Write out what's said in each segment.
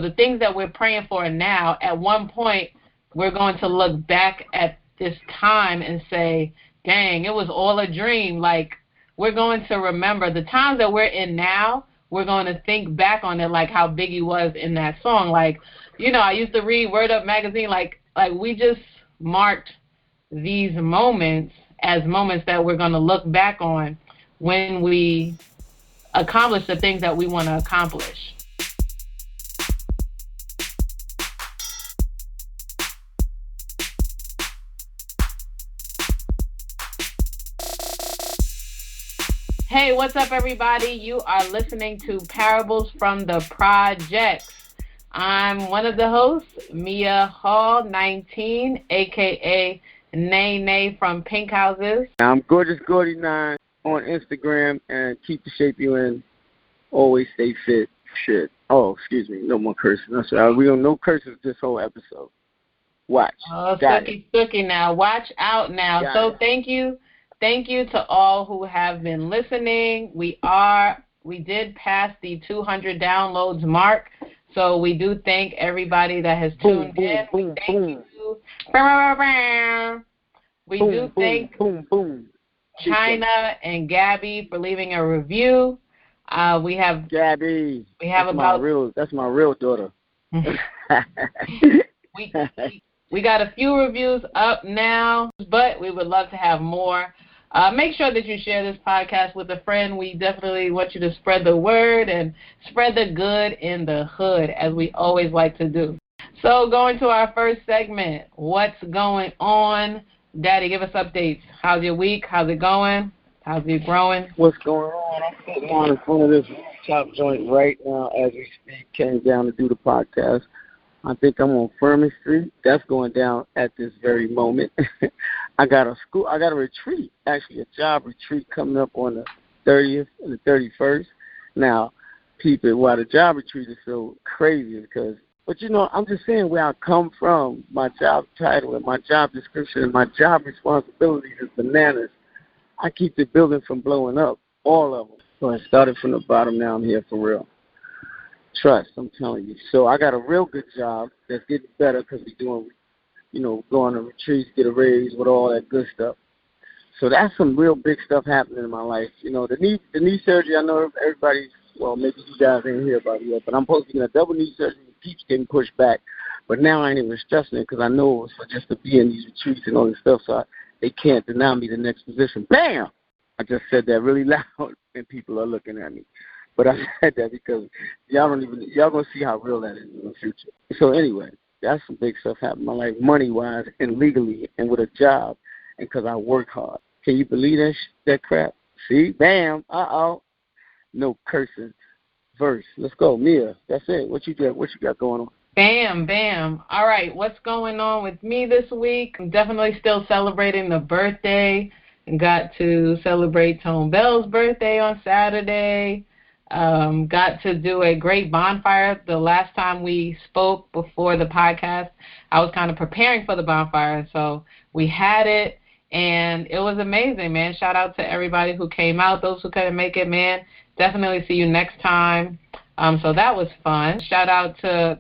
the things that we're praying for now, at one point, we're going to look back at this time and say, dang, it was all a dream. Like, we're going to remember the times that we're in now. We're going to think back on it like how Biggie was in that song. Like, you know, I used to read Word Up magazine. Like we just marked these moments as moments that we're going to look back on when we accomplish the things that we want to accomplish. Hey, what's up, everybody? You are listening to Parables from the Projects. I'm one of the hosts, Mia Hall, 19, a.k.a. Nay from Pink Houses. I'm Gorgeous Gordy 9 on Instagram, and keep the shape you in. Always stay fit. Shit. Oh, excuse me. No more cursing. That's right. We don't no curses this whole episode. Watch. Oh, stooky now. Watch out now. Thank you. Thank you to all who have been listening. We did pass the 200 downloads mark, so we do thank everybody that has tuned in. Thank you. We do thank China and Gabby for leaving a review. We have Gabby. That's my real daughter. We got a few reviews up now, but we would love to have more. Make sure that you share this podcast with a friend. We definitely want you to spread the word and spread the good in the hood, as we always like to do. So going to our first segment, what's going on? Daddy, give us updates. How's your week? How's it going? How's it growing? What's going on? I'm sitting on in front of this chop joint right now as we speak. Came down to do the podcast. I think I'm on Furman Street. That's going down at this very moment. I got a retreat, actually a job retreat coming up on the 30th and the 31st. Now, people, why the job retreat is so crazy because, but you know, I'm just saying where I come from, my job title and my job description and my job responsibilities is bananas. I keep the building from blowing up, all of them. So I started from the bottom, now I'm here for real. Trust, I'm telling you. So I got a real good job that's getting better because we're doing, you know, going on retreats, get a raise with all that good stuff. So that's some real big stuff happening in my life. You know, the knee surgery, I know everybody's, well, maybe you guys ain't hear about it yet, but I'm supposed to get a double knee surgery. It keeps getting pushed back. But now I ain't even stressing it because I know it was for just to be in these retreats and all this stuff, so they can't deny me the next position. Bam! I just said that really loud, and people are looking at me. But I said that because y'all gonna see how real that is in the future. So anyway, that's some big stuff happening in my life, money-wise and legally and with a job, and because I work hard. Can you believe that crap? See? Bam! No cursing. Verse. Let's go, Mia. That's it. What you got going on? Bam. All right, what's going on with me this week? I'm definitely still celebrating the birthday. Got to celebrate Tone Bell's birthday on Saturday. Got to do a great bonfire. The last time we spoke before the podcast, I was kind of preparing for the bonfire, so we had it, and it was amazing, man. Shout out to everybody who came out. Those who couldn't make it, man, definitely see you next time. So that was fun. Shout out to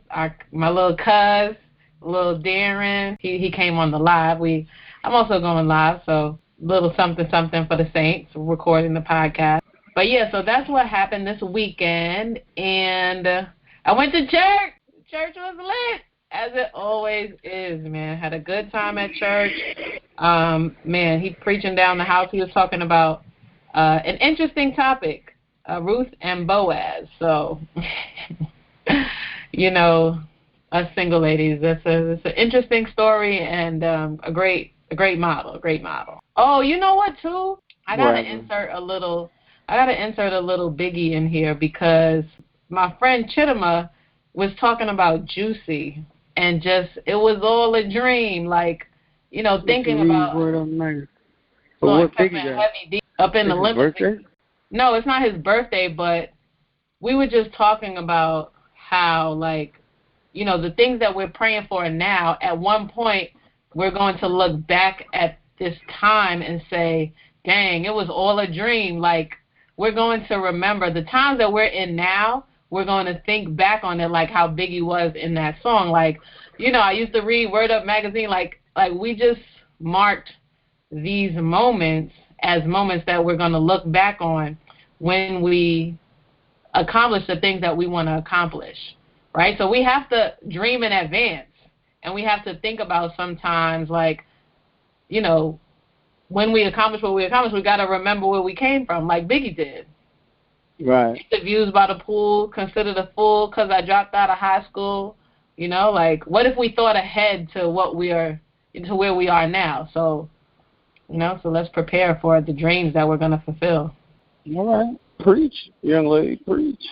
my little cuz, little Darren. He came on the live. I'm also going live, so little something for the Saints, recording the podcast. But yeah, so that's what happened this weekend, and I went to church. Church was lit, as it always is, man. Had a good time at church. Man, he preaching down the house. He was talking about an interesting topic, Ruth and Boaz. So, you know, us single ladies, it's an interesting story and a great model. Oh, you know what, too? I gotta insert a little Biggie in here because my friend Chittima was talking about Juicy and just, it was all a dream, like, you know, thinking about what Biggie up in the limousine. No, it's not his birthday, but we were just talking about how, like, you know, the things that we're praying for now, at one point we're going to look back at this time and say, dang, it was all a dream. Like, we're going to remember the times that we're in now. we're going to think back on it like how Biggie was in that song. Like, you know, I used to read Word Up magazine. Like we just marked these moments as moments that we're going to look back on when we accomplish the things that we want to accomplish, right? So we have to dream in advance, and we have to think about sometimes, like, you know, when we accomplish what we accomplish, we got to remember where we came from, like Biggie did. Right. The views by the pool, consider the fool because I dropped out of high school. You know, like, what if we thought ahead to what we are, to where we are now? So, you know, so let's prepare for the dreams that we're going to fulfill. All right. Preach, young lady, preach.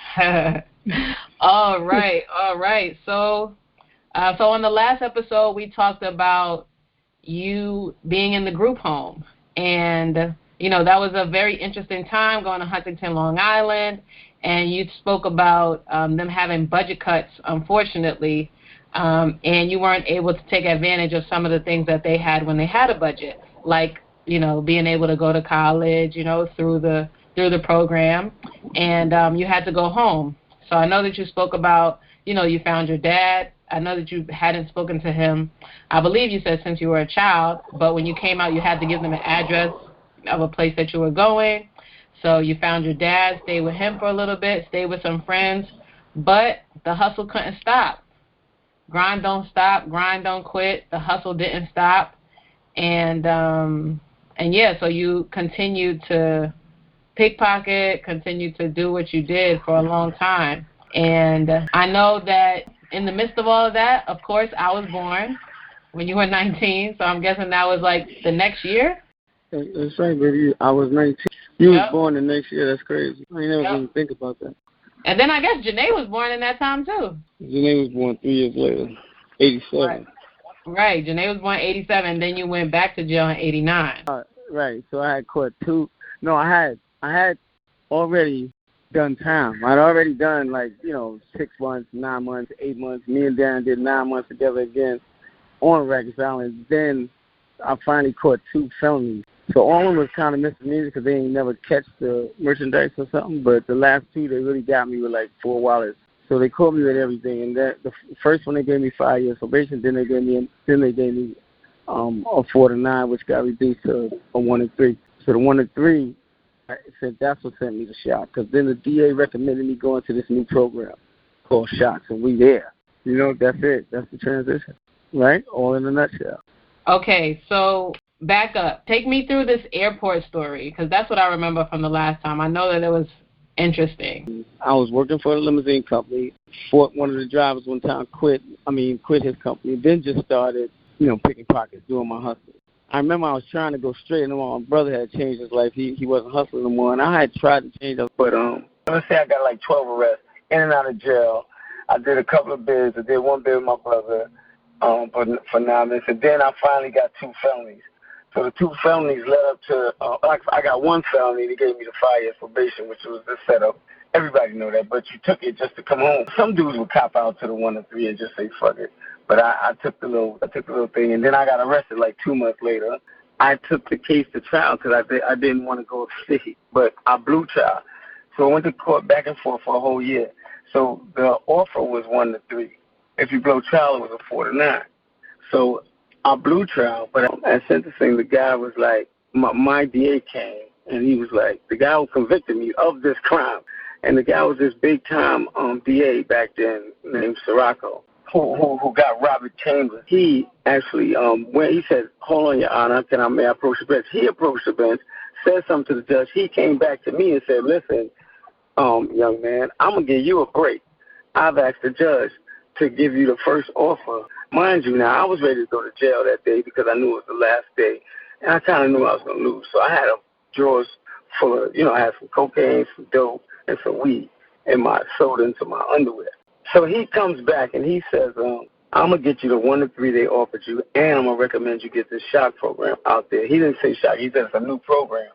All right. So on the last episode, we talked about you being in the group home. And, you know, that was a very interesting time going to Huntington, Long Island. And you spoke about them having budget cuts, unfortunately, and you weren't able to take advantage of some of the things that they had when they had a budget, like, you know, being able to go to college, you know, through the program, and you had to go home. So I know that you spoke about, you know, you found your dad. I know that you hadn't spoken to him, I believe you said, since you were a child, but when you came out, you had to give them an address of a place that you were going. So you found your dad, stayed with him for a little bit, stayed with some friends, but the hustle couldn't stop. Grind don't stop, grind don't quit. The hustle didn't stop. And yeah, so you continued to pickpocket, continued to do what you did for a long time. And I know that in the midst of all of that, of course, I was born when you were 19, so I'm guessing that was like the next year? That's right, baby. I was 19. You was born the next year. That's crazy. I ain't never even think about that. And then I guess Janae was born in that time, too. Janae was born 3 years later, 87. Right. Janae was born 87, and then you went back to jail in 89. Right. So I had caught two. No, I had already done time. I'd already done, 6 months, 9 months, 8 months. Me and Darren did 9 months together again on Rikers Island. Then I finally caught 2 felonies. So all of them was kind of misdemeanors because they ain't never catch the merchandise or something. But the last 2, they really got me with 4 wallets. So they caught me with everything. And the first one, they gave me 5 years probation. Then they gave me a 4 to 9, which got reduced to a 1 and 3. So the 1 and 3, I said that's what sent me to SHOC. Because then the DA recommended me going to this new program called SHOC, and we there. You know, that's it. That's the transition, right? All in a nutshell. Okay, so back up. Take me through this airport story, because that's what I remember from the last time. I know that it was interesting. I was working for a limousine company. Fought one of the drivers one time, quit his company, then just started, picking pockets, doing my hustle. I remember I was trying to go straight, and my brother had changed his life. He wasn't hustling no more, and I had tried to change it. But let's say I got 12 arrests, in and out of jail. I did a couple of bids. I did one bid with my brother for 9 minutes, and then I finally got 2 felonies. So the 2 felonies led up to, I got 1 felony. They gave me the 5 years probation, which was the setup. Everybody know that, but you took it just to come home. Some dudes would cop out to the 1 and 3 and just say fuck it. But I took the little thing, and then I got arrested 2 months later. I took the case to trial because I didn't want to go state, but I blew trial. So I went to court back and forth for a whole year. So the offer was 1 to 3. If you blow trial, it was a 4 to 9. So I blew trial, but at sentencing, the guy was like, my DA came, and he was like, the guy who convicted me of this crime. And the guy was this big-time DA back then named Sirocco, who got Robert Chambers. He actually, when he said, hold on, Your Honor, may I approach the bench? He approached the bench, said something to the judge. He came back to me and said, listen, young man, I'm going to give you a break. I've asked the judge to give you the first offer. Mind you, now, I was ready to go to jail that day because I knew it was the last day, and I kind of knew I was going to lose. So I had drawers full of, I had some cocaine, some dope, and some weed, and my soda into my underwear. So he comes back and he says, I'm going to get you the 1 to 3 they offered you, and I'm going to recommend you get this SHOC program out there. He didn't say SHOC. He said it's a new program,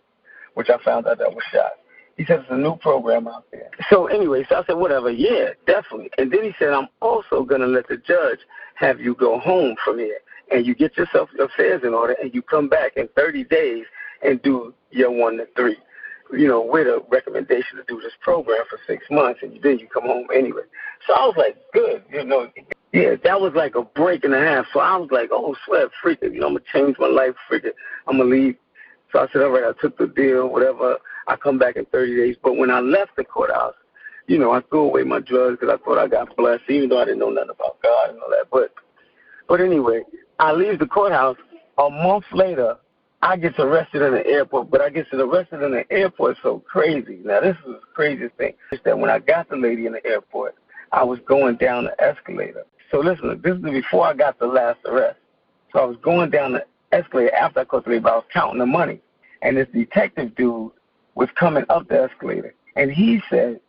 which I found out that was SHOC. He said it's a new program out there. So anyway, so I said, whatever, yeah, definitely. And then he said, I'm also going to let the judge have you go home from here, and you get yourself affairs in order, and you come back in 30 days and do your 1 to 3. with a recommendation to do this program for 6 months, and then you come home anyway. So I was like, good, Yeah, that was like a break and a half. So I was like, oh, sweat, freak it. I'm going to change my life, freak it. I'm going to leave. So I said, all right, I took the deal, whatever. I come back in 30 days. But when I left the courthouse, I threw away my drugs because I thought I got blessed, even though I didn't know nothing about God and all that. But anyway, I leave the courthouse. A month later, I get arrested in the airport, but I get arrested in the airport so crazy. Now, this is the craziest thing, is that when I got the lady in the airport, I was going down the escalator. So listen, this is before I got the last arrest. So I was going down the escalator after I caught the lady, but I was counting the money. And this detective dude was coming up the escalator, and he said,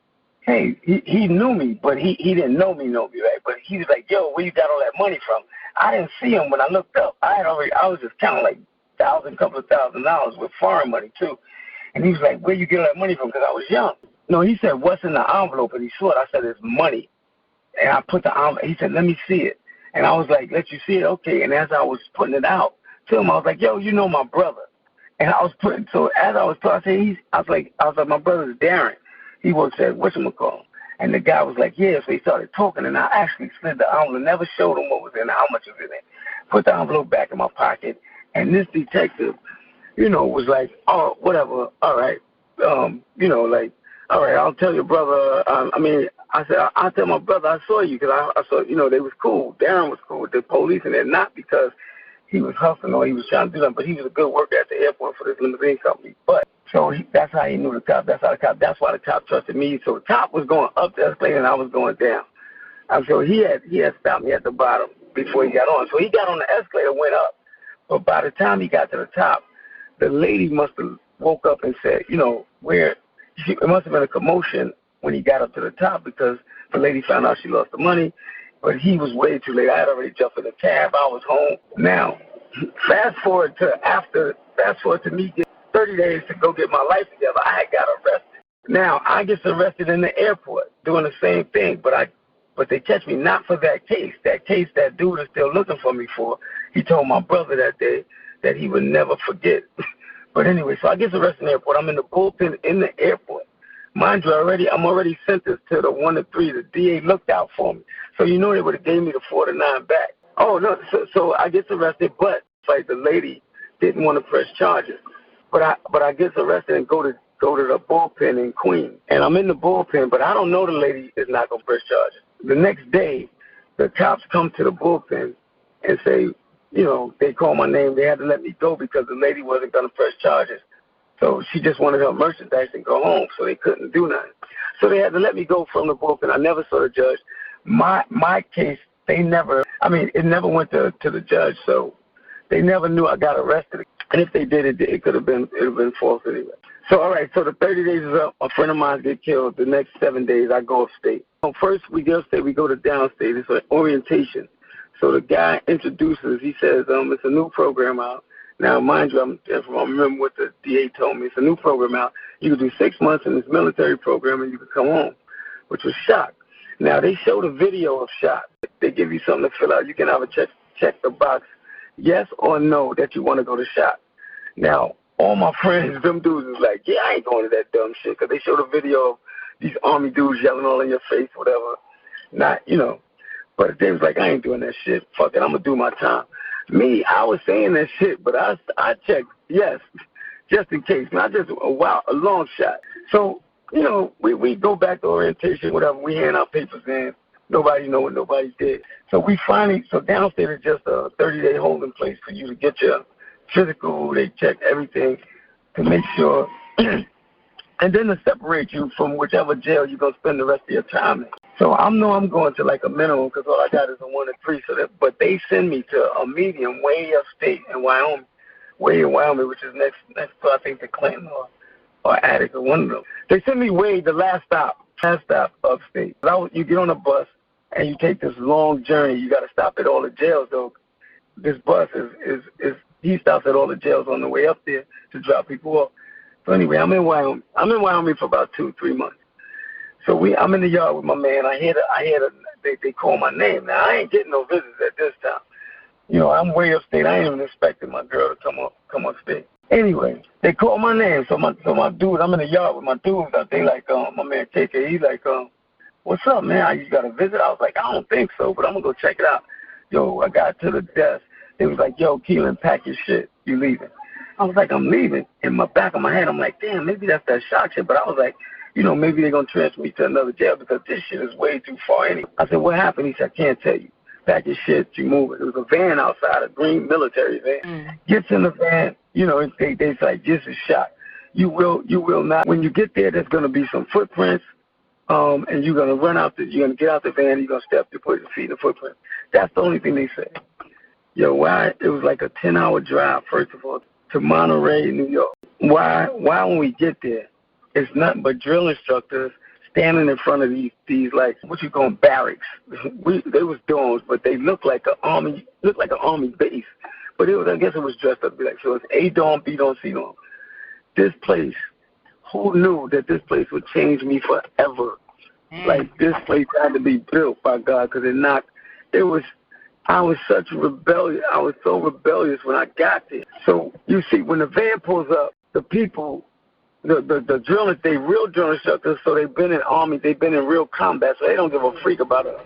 hey, he knew me, but he didn't know me, right? But he was like, yo, where you got all that money from? I didn't see him when I looked up. I was just counting like couple of $1,000 with foreign money too. And he was like, where you get all that money from? Because I was young. No, he said, what's in the envelope? And he saw it. I said, it's money. And I put the envelope. He said, let me see it. And I was like, let you see it? Okay. And as I was putting it out to him, I was like, yo, my brother. And I was putting, so as I was talking, I was like, my brother's Darren. He works at whatchamacallit. And the guy was like, yeah. So he started talking, and I actually slid the envelope, never showed him what was in it, how much was in it. Put the envelope back in my pocket, and this detective, was like, oh, whatever, all right. Like, all right, I'll tell your brother. I said, I'll tell my brother I saw you, because I saw, they was cool. Darren was cool with the police, and they're not because he was hustling or he was trying to do something, but he was a good worker at the airport for this limousine company. But so that's how he knew the cop. That's why the cop trusted me. So the cop was going up the escalator and I was going down. And so he had stopped me at the bottom before he got on. So he got on the escalator, went up. But by the time he got to the top, the lady must have woke up and said, it must have been a commotion when he got up to the top, because the lady found out she lost the money. But he was way too late. I had already jumped in the cab. I was home. Now, fast forward to me getting 30 days to go get my life together. I had got arrested. Now, I get arrested in the airport doing the same thing, but they catch me not for that case. That case that dude is still looking for me for. He told my brother that day that he would never forget. But anyway, so I get arrested in the airport. I'm in the bullpen in the airport. Mind you, I'm already sentenced to the 1 to 3. The DA looked out for me. So they would have gave me the 4 to 9 back. Oh, no, so I get arrested, but it's like the lady didn't want to press charges. But I get arrested and go to the bullpen in Queens. And I'm in the bullpen, but I don't know the lady is not going to press charges. The next day, the cops come to the bullpen and say, they call my name. They had to let me go because the lady wasn't going to press charges. So she just wanted her merchandise and go home, so they couldn't do nothing. So they had to let me go from the bullpen. I never saw the judge. My case, it never went to the judge, so they never knew I got arrested. And if they did, it could have been false anyway. So, all right, so the 30 days is up. A friend of mine get killed. The next 7 days, I go upstate. So first we go upstate, we go to downstate. It's an orientation. So the guy introduces, he says, it's a new program out. Now, mind you, I remember what the DA told me. It's a new program out. You can do 6 months in this military program and you can come home, which was shock. Now, they showed a video of shot. They give you something to fill out. You can either check the box, yes or no, that you want to go to shot. Now, all my friends, them dudes was like, yeah, I ain't going to that dumb shit, because they showed a video of these Army dudes yelling all in your face, whatever. But they was like, I ain't doing that shit. Fuck it, I'm going to do my time. Me, I was saying that shit, but I checked, yes, just in case. Not just a long shot. So, we go back to orientation, whatever. We hand out papers in. Nobody know what nobody did. So downstate is just a 30-day holding place for you to get your physical. They check everything to make sure, and then to separate you from whichever jail you're going to spend the rest of your time in. So I'm going to like a minimum, because all I got is a 1 to 3. But they send me to a medium way upstate in Wyoming, which is next to, I think, the Clinton or Attica, one of them. They send me way the last stop upstate. You get on a bus and you take this long journey. You got to stop at all the jails, though. This bus he stops at all the jails on the way up there to drop people off. So anyway, I'm in Wyoming for about 2-3 months. So I'm in the yard with my man. They call my name. Now, I ain't getting no visits at this time. I'm way upstate. I ain't even expecting my girl to come upstate. Anyway, they called my name. So my dude, I'm in the yard with my dudes. They like, my man KK, he's like, what's up, man? You got a visit? I was like, I don't think so, but I'm going to go check it out. Yo, I got to the desk. They was like, yo, Keelan, pack your shit. You leaving. I was like, I'm leaving. In my back of my head, I'm like, damn, maybe that's that shock shit. But I was like, maybe they're going to transfer me to another jail because this shit is way too far anyway. I said, what happened? He said, I can't tell you. Pack your shit, you move it. It was a van outside, a green military van. Gets in the van, they like, this is shot. You will not. When you get there, there's going to be some footprints, and you're going to run out, you're going to get out the van, you're going to step, you put your feet in the footprint. That's the only thing they said. Why? It was like a 10-hour drive, first of all, to Monterey, New York. Why when we get there, it's nothing but drill instructors standing in front of these like, what you call barracks. They was dorms, but they looked like an army base. But I guess it was dressed up like, so it's A dorm, B dorm, C dorm. This place, who knew that this place would change me forever? Like, this place had to be built by God, because I was such rebellious. I was so rebellious when I got there. So, you see, when the van pulls up, the people, the drillers, they real drill instructors, so they've been in army, they've been in real combat, so they don't give a freak about a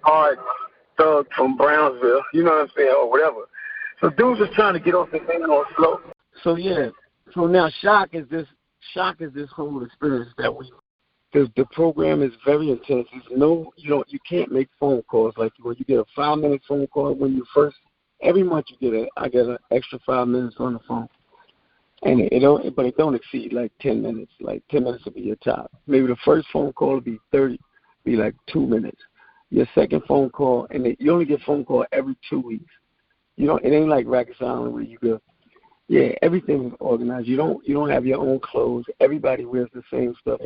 hard thug from Brownsville, you know what I'm saying, or whatever. So dudes was trying to get off the van on slow. So, yeah. So now shock is this whole experience that the program is very intense. You can't make phone calls. Like when you get a 5-minute phone call every month I get an extra 5 minutes on the phone. And it don't exceed like 10 minutes. Like 10 minutes will be your top. Maybe the first phone call will be like 2 minutes. Your second phone call, and you only get phone call every 2 weeks. It ain't like Rikers Island where you go. Yeah, everything's organized. You don't have your own clothes. Everybody wears the same stuff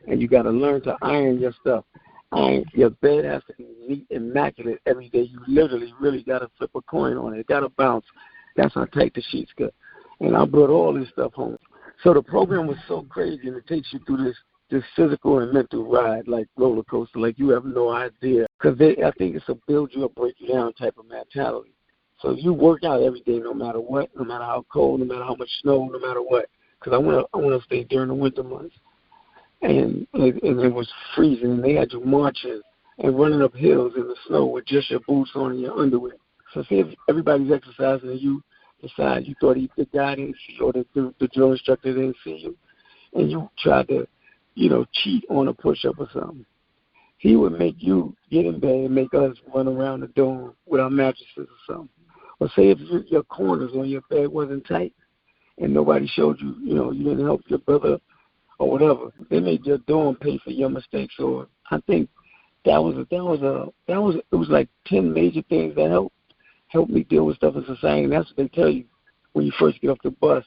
and you got to learn to iron your stuff. Your bed has to be neat, immaculate every day. You literally really got to flip a coin on it. It got to bounce. That's how tight the sheets get. And I brought all this stuff home. So the program was so crazy, and it takes you through this physical and mental ride, like roller coaster, like you have no idea. Because I think it's a build you up, break you down type of mentality. So you work out every day, no matter what, no matter how cold, no matter how much snow, no matter what. Because I want to stay during the winter months, and it was freezing, and they had you marching and running up hills in the snow with just your boots on and your underwear. So see if everybody's exercising and you decide you thought the guy didn't see you or the drill instructor didn't see you, and you tried to, cheat on a push-up or something. He would make you get in bed and make us run around the dorm with our mattresses or something. Or say if your corners on your bed wasn't tight and nobody showed you, you didn't help your brother or whatever. They made your dorm pay for your mistakes. Or I think it was like 10 major things that helped me deal with stuff in society. And that's what they tell you when you first get off the bus,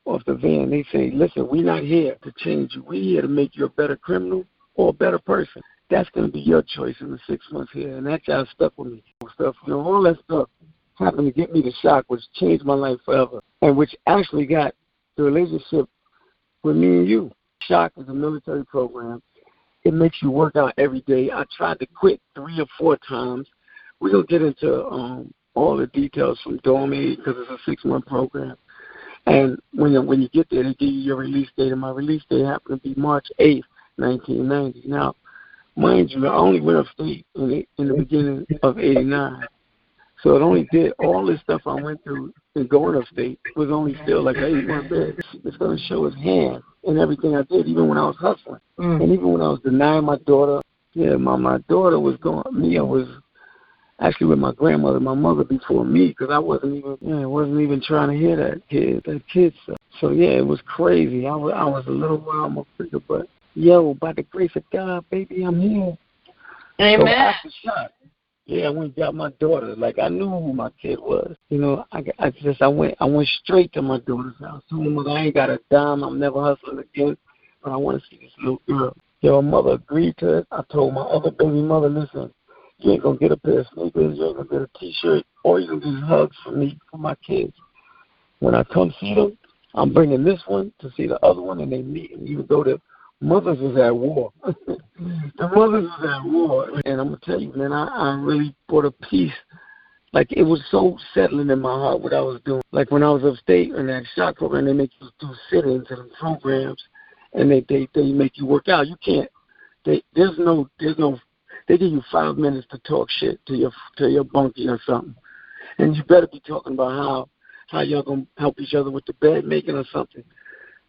off the van. They say, listen, we're not here to change you. We're here to make you a better criminal or a better person. That's going to be your choice in the 6 months here. And that kind of stuck with me. All that stuff happened to get me the shock, which changed my life forever, and which actually got the relationship with me and you. Shock is a military program. It makes you work out every day. I tried to quit 3 or 4 times. We're going to get into all the details from dorm aid because it's a 6-month program. And when you get there, they give you your release date, and my release date happened to be March 8th, 1990. Now, mind you, I only went upstate in the beginning of 89. So it only did all this stuff I went through and going upstate was only still like I ate my bed. It's going to show his hand in everything I did, even when I was hustling. And even when I was denying my daughter. Yeah, my daughter was going, Mia was actually with my grandmother, my mother before me, because I wasn't even trying to hear that kid stuff. So yeah, it was crazy. I was a little wild motherfucker, but by the grace of God, baby, I'm here. Amen. So after shot, yeah, I went and got my daughter. Like I knew who my kid was. I went straight to my daughter's house. Told my mother I ain't got a dime. I'm never hustling again, but I want to see this little girl. Her mother agreed to it. I told my other baby mother, listen, you ain't gonna get a pair of sneakers, you ain't gonna get a T-shirt, or you can get hugs from me for my kids. When I come see them, I'm bringing this one to see the other one, and they meet. And even though the mothers was at war, and I'm gonna tell you, man, I really brought a peace Like, it was so settling in my heart what I was doing. Like, when I was upstate in that shot program, they make you do sit-ins and programs, and they make you work out. You can't. They give you 5 minutes to talk shit to your bunkie or something, and you better be talking about how y'all gonna help each other with the bed making or something.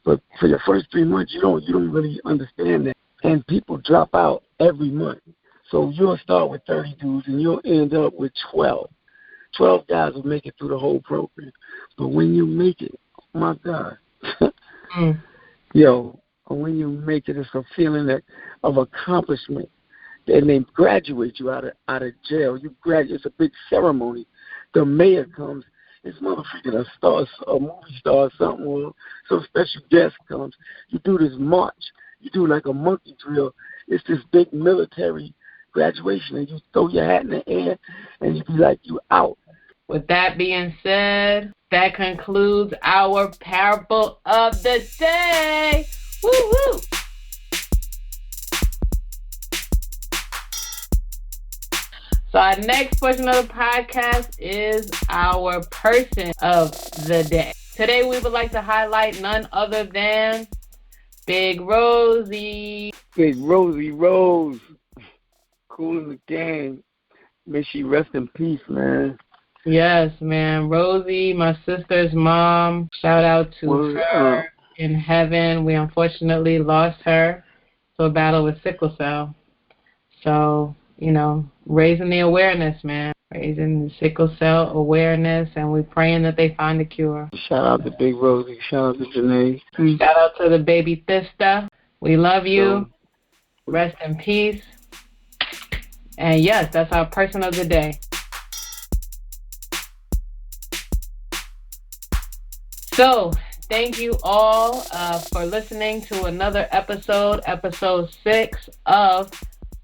But for your first 3 months, you don't really understand that, and people drop out every month. So you'll start with 30 dudes, and you'll end up with 12. 12 guys will make it through the whole program. But when you make it, oh my God, yo, when you make it, it's a feeling of accomplishment. And they graduate you out of jail. You graduate. It's a big ceremony. The mayor comes. This motherfucker a movie star or something, or some special guest comes. You do this march. You do like a monkey drill. It's this big military graduation, and you throw your hat in the air, and you be like, you out. With that being said, that concludes our parable of the day. Woo-hoo! So our next portion of the podcast is our person of the day. Today we would like to highlight none other than Big Rosie. Big Rosie Rose. Cool in the game. May she rest in peace, man. Yes, man. Rosie, my sister's mom. Shout out to her in heaven. We unfortunately lost her to a battle with sickle cell. So, raising the awareness, man. Raising the sickle cell awareness, and we're praying that they find a cure. Shout out to Big Rosie. Shout out to Janae. Shout out to the baby sister. We love you. Rest in peace. And yes, that's our person of the day. So, thank you all for listening to another episode 6 of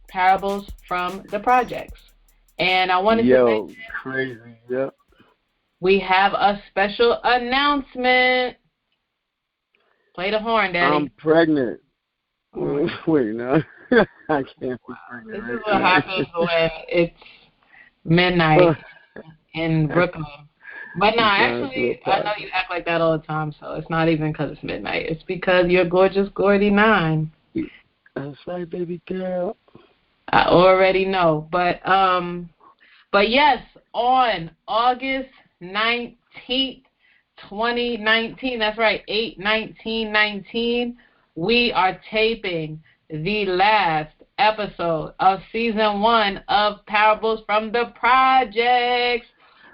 Parables from the Projects. And I wanted to mention, crazy, yep. We have a special announcement. Play the horn, Daddy. I'm pregnant. Wait, no. I can't be pregnant. This is what happens when it's midnight in Brooklyn. But no, actually, I know you act like that all the time, so it's not even because it's midnight. It's because you're gorgeous Gordy 9. That's right, baby girl. I already know. But yes, on August 19th, 2019, that's right, 8/19/19, we are taping the last episode of season 1 of Parables from the Projects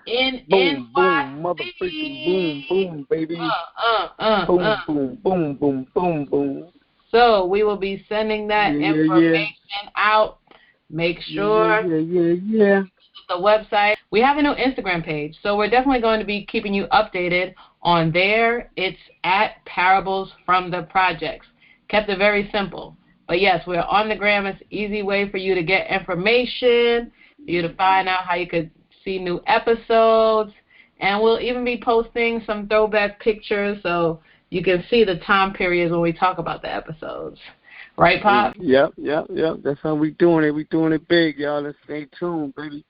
in boom, NYC. Boom, motherfucking boom, baby. Boom. So we will be sending that information out. Make sure the website. We have a new Instagram page, so we're definitely going to be keeping you updated on there. It's at Parables from the Projects. Kept it very simple. But yes, we're on the gram. It's an easy way for you to get information, for you to find out how you could see new episodes, and we'll even be posting some throwback pictures so you can see the time periods when we talk about the episodes. Right, Pop? Yep. That's how we doing it. We doing it big, y'all. Let's stay tuned, baby.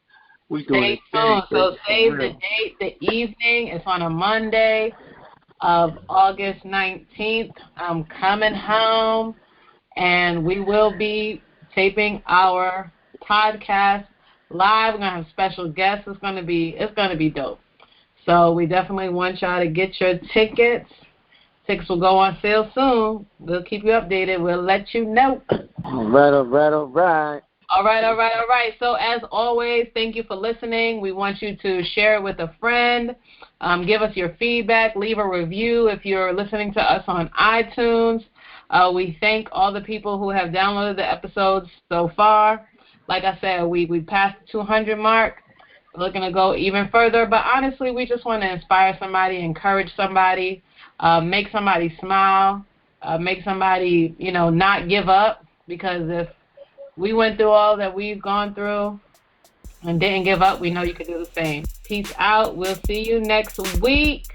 We doing it Stay tuned. big. So save the date, the evening. It's on a Monday of August 19th. I'm coming home, and we will be taping our podcast live. We're gonna have special guests. It's gonna be dope. So we definitely want y'all to get your tickets. Tickets will go on sale soon. We'll keep you updated. We'll let you know. All right. All right. So as always, thank you for listening. We want you to share it with a friend. Give us your feedback. Leave a review if you're listening to us on iTunes. We thank all the people who have downloaded the episodes so far. Like I said, we passed the 200 mark. We're looking to go even further. But honestly, we just want to inspire somebody, encourage somebody, make somebody smile, make somebody, not give up. Because if we went through all that we've gone through and didn't give up, we know you could do the same. Peace out. We'll see you next week.